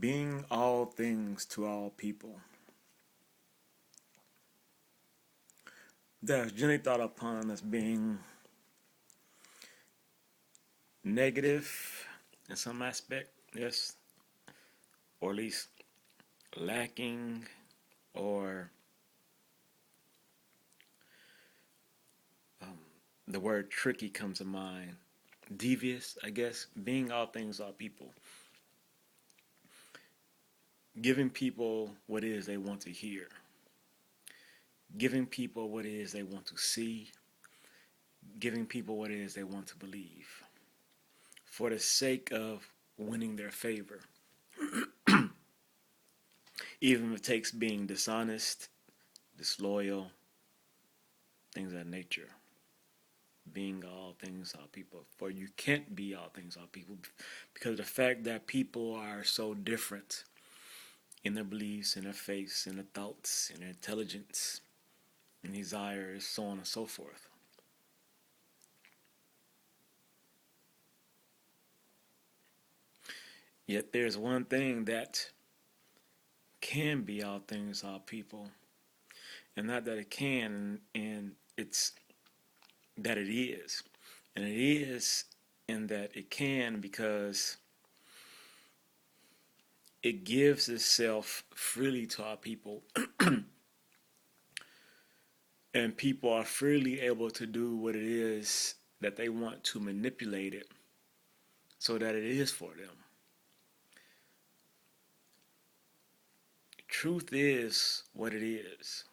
Being all things to all people. That is generally thought upon as being negative in some aspect, yes, or at least lacking, or the word tricky comes to mind. Devious, I guess. Being all things to all people. Giving people what it is they want to hear. Giving people what it is they want to see. Giving people what it is they want to believe. For the sake of winning their favor. Even if it takes being dishonest, disloyal, things of that nature. Being all things all people. For you can't be all things all people because of the fact that people are so different in their beliefs, in their faiths, in their thoughts, in their intelligence, and desires, so on and so forth. Yet there's one thing that can be all things all people, and not that it can, and it's that it is. And it is in that it can because it gives itself freely to our people. And people are freely able to do what it is that they want to manipulate it so that it is for them. Truth is what it is.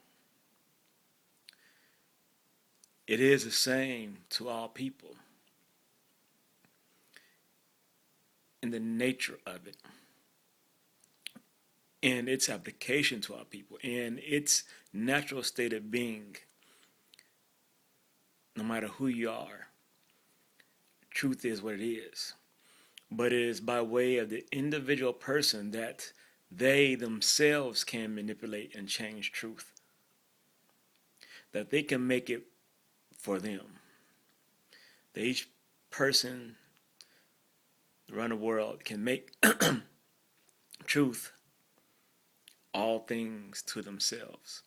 It is the same to all people in the nature of it, and its application to our people, and its natural state of being. No matter who you are, truth is what it is. But it is by way of the individual person that they themselves can manipulate and change truth. That they can make it for them. That each person around the world can make truth all things to themselves.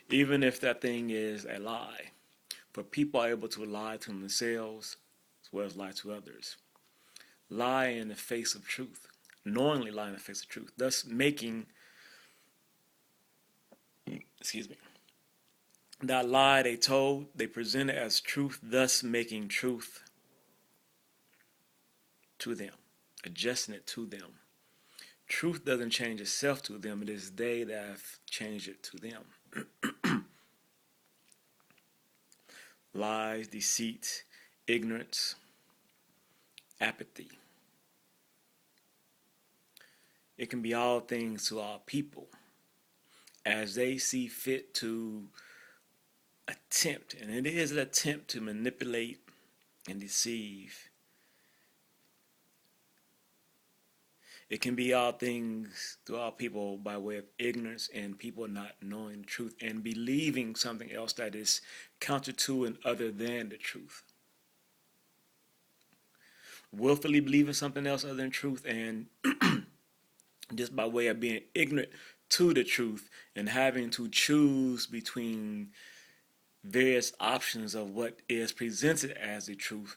Even if that thing is a lie. For people are able to lie to themselves as well as lie to others. Lie in the face of truth. Knowingly lie in the face of truth. Thus making, that lie they told, they presented as truth, thus making truth to them. Adjusting it to them. Truth doesn't change itself to them. It is they that have changed it to them. Lies, deceit, ignorance, apathy. It can be all things to all people as they see fit to attempt, and it is an attempt to manipulate and deceive. It can be all things to all people by way of ignorance and people not knowing the truth and believing something else that is counter to and other than the truth. Willfully believing something else other than truth, and just by way of being ignorant to the truth and having to choose between various options of what is presented as the truth,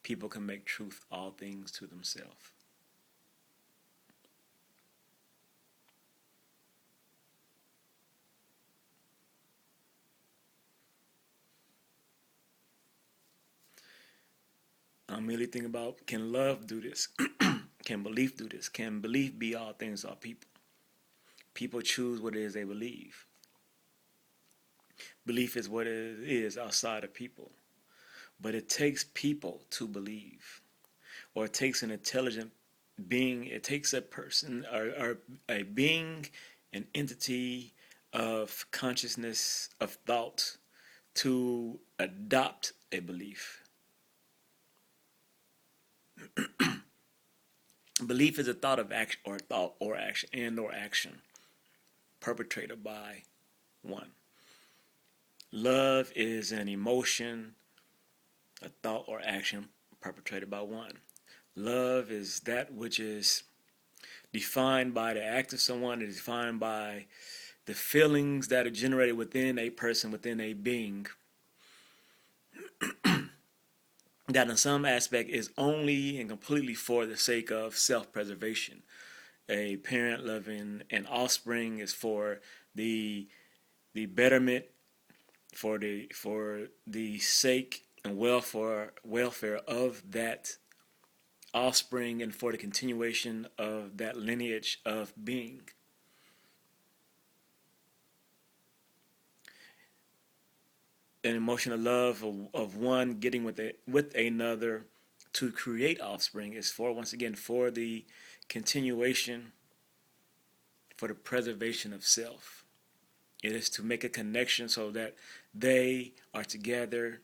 people can make truth all things to themselves. I'm really thinking about, can love do this? Can belief do this? Can belief be all things to all people? People choose what it is they believe. Belief is what it is outside of people. But it takes people to believe. Or it takes an intelligent being, it takes a person, or a being, an entity of consciousness, of thought, to adopt a belief. Belief is a thought of action, or action perpetrated by one. Love is an emotion, a thought or action perpetrated by one. Love is that which is defined by the act of someone, is defined by the feelings that are generated within a person, within a being, that in some aspect is only and completely for the sake of self-preservation. A parent loving an offspring is for the betterment, for the sake and welfare of that offspring, and for the continuation of that lineage of being. An emotional love of one getting with another to create offspring is for, once again, for the continuation, for the preservation of self. It is to make a connection so that they are together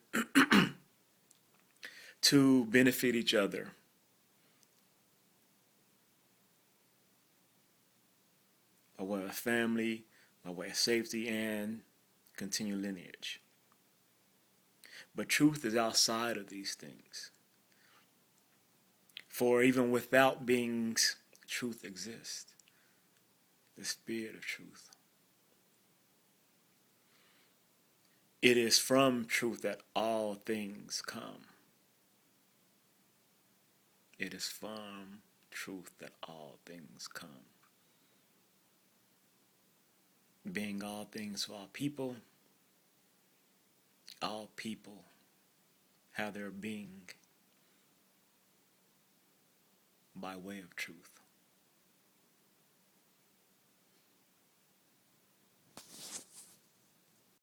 to benefit each other. By way of family, by way of safety, and continue lineage. But truth is outside of these things. For even without beings, truth exists. The spirit of truth. It is from truth that all things come. It is from truth that all things come. Being all things to all people have their being by way of truth.